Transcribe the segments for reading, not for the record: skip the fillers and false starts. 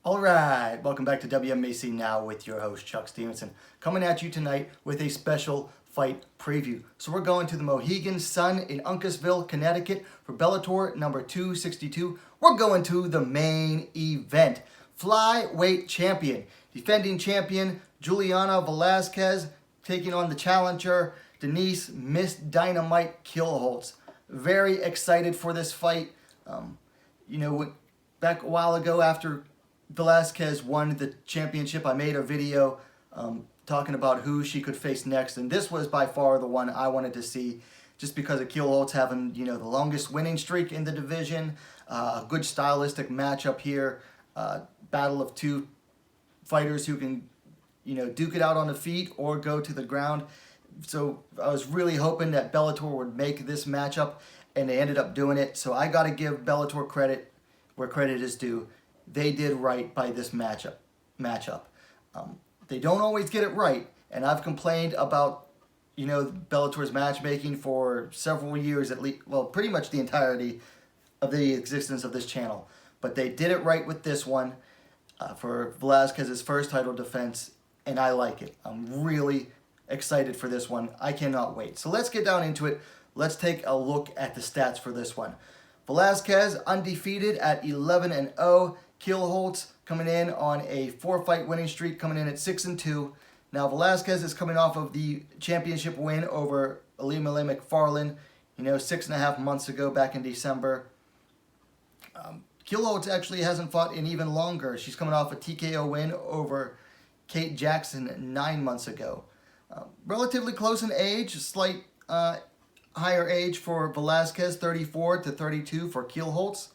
All right, welcome back to WMMA Now with your host Chuck Stevenson, coming at you tonight with a special fight preview. So we're going to the Mohegan Sun in Uncasville, Connecticut for Bellator number 262. We're going to the main event. Flyweight champion, defending champion Juliana Velasquez taking on the challenger Denise Miss Dynamite Kielholtz. Very excited for this fight. Back a while ago after Velasquez won the championship, I made a video talking about who she could face next, and this was by far the one I wanted to see, just because of Kielholtz having the longest winning streak in the division, a good stylistic matchup here, battle of two fighters who can duke it out on the feet or go to the ground. So I was really hoping that Bellator would make this matchup, and they ended up doing it. So I got to give Bellator credit where credit is due. They did right by this matchup. They don't always get it right, and I've complained about Bellator's matchmaking for several years at least. Well, pretty much the entirety of the existence of this channel. But they did it right with this one for Velasquez's first title defense, and I like it. I'm really excited for this one. I cannot wait. So let's get down into it. Let's take a look at the stats for this one. Velasquez undefeated at 11-0. Kielholtz coming in on a 4-fight winning streak, coming in at 6-2. Now Velasquez is coming off of the championship win over Ilima MacFarlane, 6.5 months ago, back in December. Kielholtz actually hasn't fought in even longer. She's coming off a TKO win over Kate Jackson 9 months ago. Relatively close in age, slight higher age for Velasquez, 34 to 32 for Kielholtz.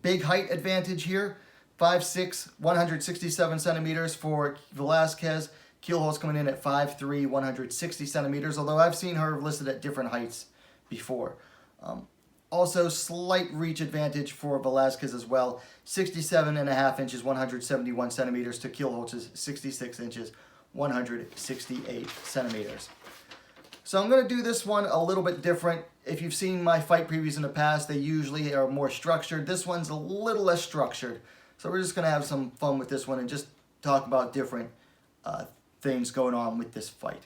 Big height advantage here, 5'6", 167 centimeters for Velasquez. Kielholtz coming in at 5'3", 160 centimeters, although I've seen her listed at different heights before. Also, slight reach advantage for Velasquez as well, 67.5 inches, 171 centimeters to Kielholtz's 66 inches, 168 centimeters. So I'm going to do this one a little bit different. If you've seen my fight previews in the past, they usually are more structured. This one's a little less structured. So we're just going to have some fun with this one and just talk about different things going on with this fight.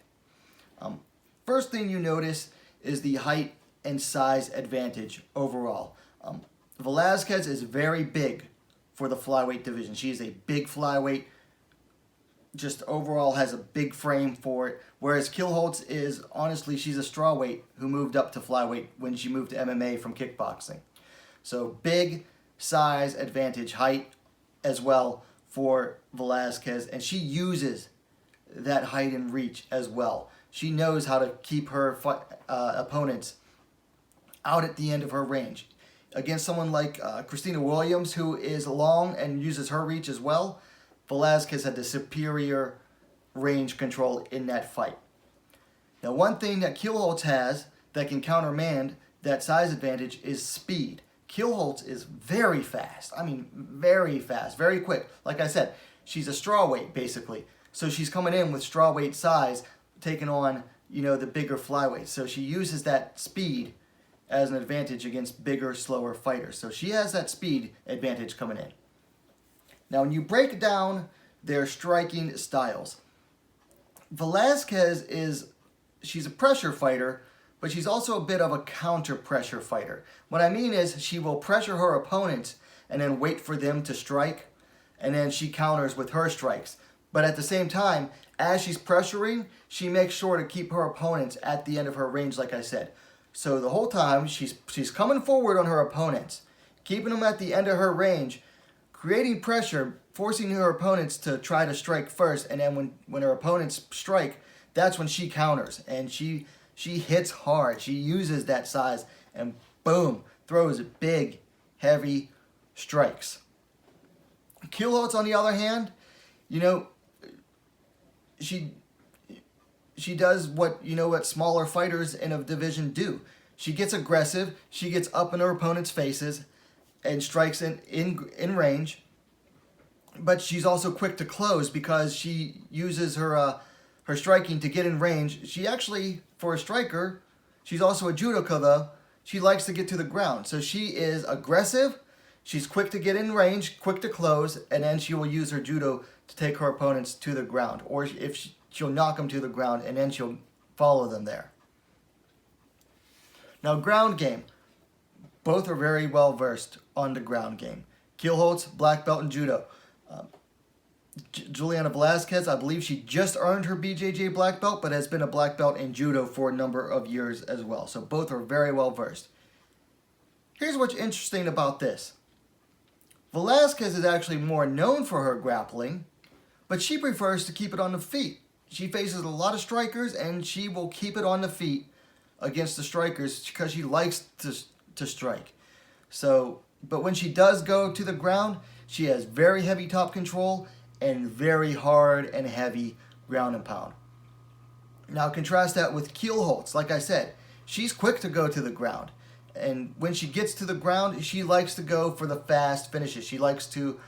First thing you notice is the height and size advantage overall. Velasquez is very big for the flyweight division. She is a big flyweight, just overall has a big frame for it, whereas Kielholtz is, honestly, she's a strawweight who moved up to flyweight when she moved to MMA from kickboxing. So big size advantage, height as well for Velasquez, and she uses that height and reach as well. She knows how to keep her opponents out at the end of her range. Against someone like Christina Williams, who is long and uses her reach as well, Velasquez had the superior range control in that fight. Now, one thing that Kielholtz has that can countermand that size advantage is speed. Kielholtz is very fast. I mean, very fast, very quick. Like I said, she's a strawweight, basically. So she's coming in with strawweight size, taking on, the bigger flyweights. So she uses that speed as an advantage against bigger, slower fighters. So she has that speed advantage coming in. Now, when you break down their striking styles, Velasquez she's a pressure fighter, but she's also a bit of a counter pressure fighter. What I mean is she will pressure her opponents and then wait for them to strike, and then she counters with her strikes. But at the same time, as she's pressuring, she makes sure to keep her opponents at the end of her range, like I said. So the whole time, she's coming forward on her opponents, keeping them at the end of her range, creating pressure, forcing her opponents to try to strike first, and then when her opponents strike, that's when she counters, and she hits hard. She uses that size, and boom, throws big, heavy strikes. Kielholtz, on the other hand, she does what smaller fighters in a division do. She gets aggressive, she gets up in her opponent's faces, and strikes in range, but she's also quick to close because she uses her striking to get in range. She actually, for a striker, she's also a judoka though. She likes to get to the ground, so she is aggressive. She's quick to get in range, quick to close, and then she will use her judo to take her opponents to the ground. Or if she'll knock them to the ground, and then she'll follow them there. Now, ground game. Both are very well versed on the ground game. Kielholtz, black belt in judo. Juliana Velasquez, I believe she just earned her BJJ black belt, but has been a black belt in judo for a number of years as well. So both are very well versed. Here's what's interesting about this. Velasquez is actually more known for her grappling, but she prefers to keep it on the feet. She faces a lot of strikers, and she will keep it on the feet against the strikers because she likes to strike. So, but when she does go to the ground, she has very heavy top control and very hard and heavy ground and pound. Now contrast that with Kielholtz. Like I said, she's quick to go to the ground. And when she gets to the ground, she likes to go for the fast finishes. She likes to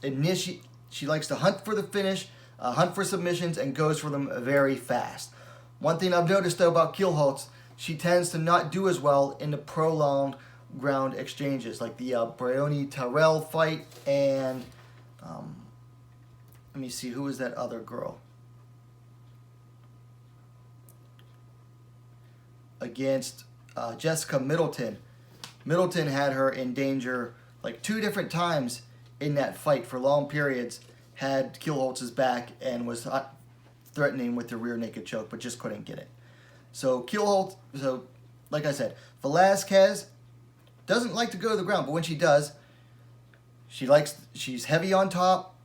initiate. She likes to hunt for the finish, hunt for submissions, and goes for them very fast. One thing I've noticed though about Kielholtz, she tends to not do as well in the prolonged ground exchanges, like the Brioni Tyrell fight and let me see, who is that other girl? Against Jessica Middleton. Middleton had her in danger like 2 different times in that fight for long periods, had Kielholtz's back and was threatening with the rear naked choke, but just couldn't get it. So Kielholtz, like I said, Velasquez doesn't like to go to the ground, but when she does, she's heavy on top,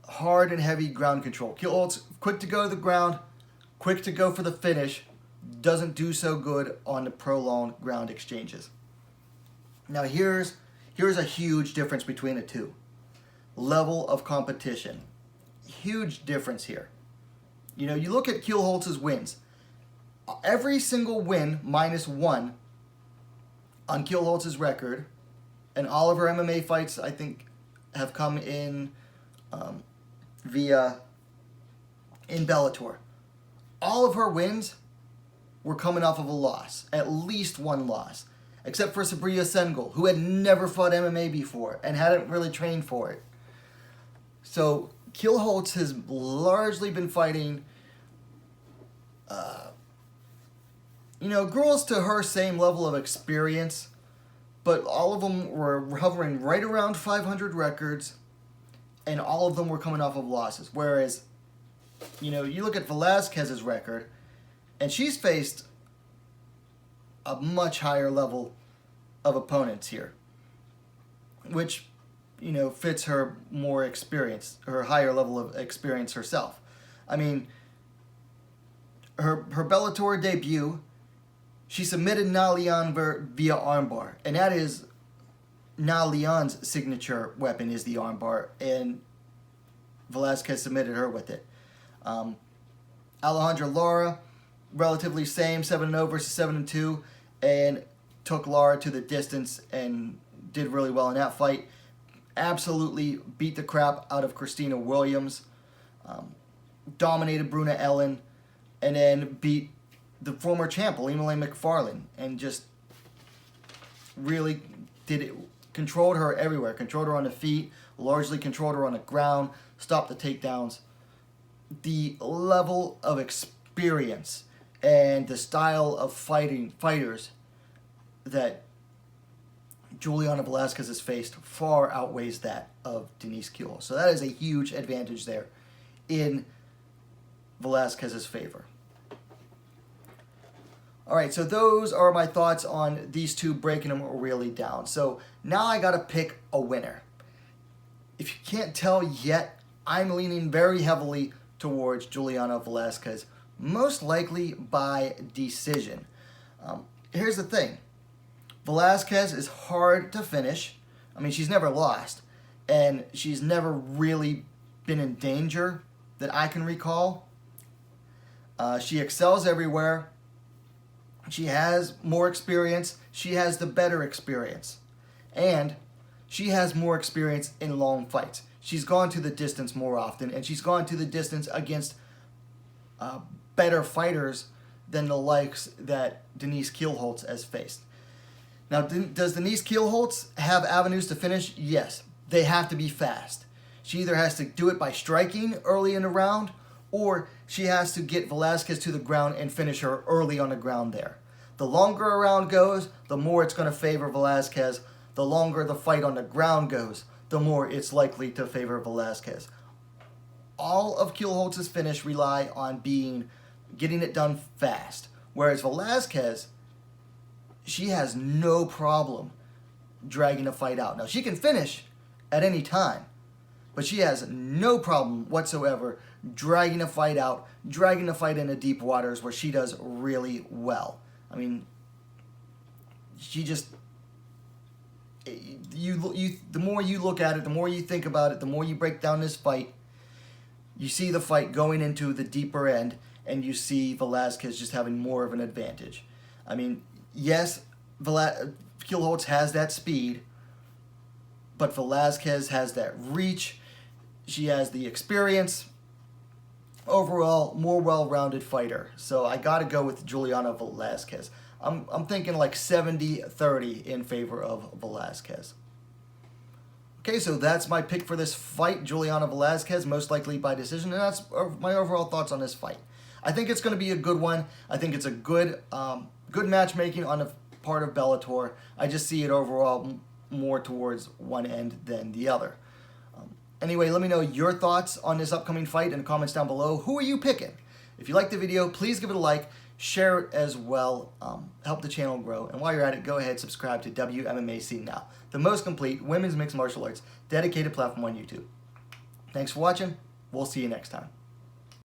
hard and heavy ground control. Kielholtz, quick to go to the ground, quick to go for the finish, doesn't do so good on the prolonged ground exchanges. Now here's a huge difference between the two. Level of competition. Huge difference here. You know, you look at Kielholtz's wins. Every single win -1 on Kielholtz's record, and all of her MMA fights, I think, have come in in Bellator. All of her wins were coming off of a loss, at least one loss, except for Sabriya Sengel, who had never fought MMA before and hadn't really trained for it. So Kielholtz has largely been fighting, girls to her same level of experience, but all of them were hovering right around 500 records, and all of them were coming off of losses. Whereas, you look at Velasquez's record, and she's faced a much higher level of opponents here, which, fits her more experience, her higher level of experience herself. I mean, her Bellator debut, she submitted Na Lian via armbar, and that is Na Lian's signature weapon is the armbar, and Velasquez submitted her with it. Alejandra Lara, relatively same, 7-0 versus 7-2, and took Lara to the distance and did really well in that fight. Absolutely beat the crap out of Christina Williams, dominated Bruna Ellen, and then beat the former champ, Ilima MacFarlane, and just really controlled her everywhere. Controlled her on the feet, largely controlled her on the ground, stopped the takedowns. The level of experience and the style of fighters that Juliana Velasquez has faced far outweighs that of Denise Kielholtz. So that is a huge advantage there in Velasquez's favor. All right, so those are my thoughts on these two, breaking them really down. So now I got to pick a winner. If you can't tell yet, I'm leaning very heavily towards Juliana Velasquez, most likely by decision. Here's the thing. Velasquez is hard to finish. I mean, she's never lost, and she's never really been in danger that I can recall. She excels everywhere. She has more experience. She has the better experience. And she has more experience in long fights. She's gone to the distance more often, and she's gone to the distance against better fighters than the likes that Denise Kielholtz has faced. Now, does Denise Kielholtz have avenues to finish? Yes. They have to be fast. She either has to do it by striking early in the round, or she has to get Velasquez to the ground and finish her early on the ground there. The longer a round goes, the more it's going to favor Velasquez. The longer the fight on the ground goes, the more it's likely to favor Velasquez. All of Kielholtz's finish rely on getting it done fast. Whereas Velasquez, she has no problem dragging a fight out. Now, she can finish at any time, but she has no problem whatsoever dragging a fight out, dragging a fight into deep waters where she does really well. I mean, she just, the more you look at it, the more you think about it, the more you break down this fight, you see the fight going into the deeper end, and you see Velasquez just having more of an advantage. I mean, yes, Kielholtz has that speed, but Velasquez has that reach. She has the experience. Overall, more well-rounded fighter. So I got to go with Juliana Velasquez. I'm thinking like 70-30 in favor of Velasquez. Okay, so that's my pick for this fight, Juliana Velasquez, most likely by decision, and that's my overall thoughts on this fight. I think it's going to be a good one. I think it's a good matchmaking on the part of Bellator. I just see it overall more towards one end than the other. Anyway, let me know your thoughts on this upcoming fight in the comments down below. Who are you picking? If you liked the video, please give it a like, share it as well, help the channel grow. And while you're at it, go ahead, subscribe to WMMA Scene Now, the most complete women's mixed martial arts dedicated platform on YouTube. Thanks for watching. We'll see you next time.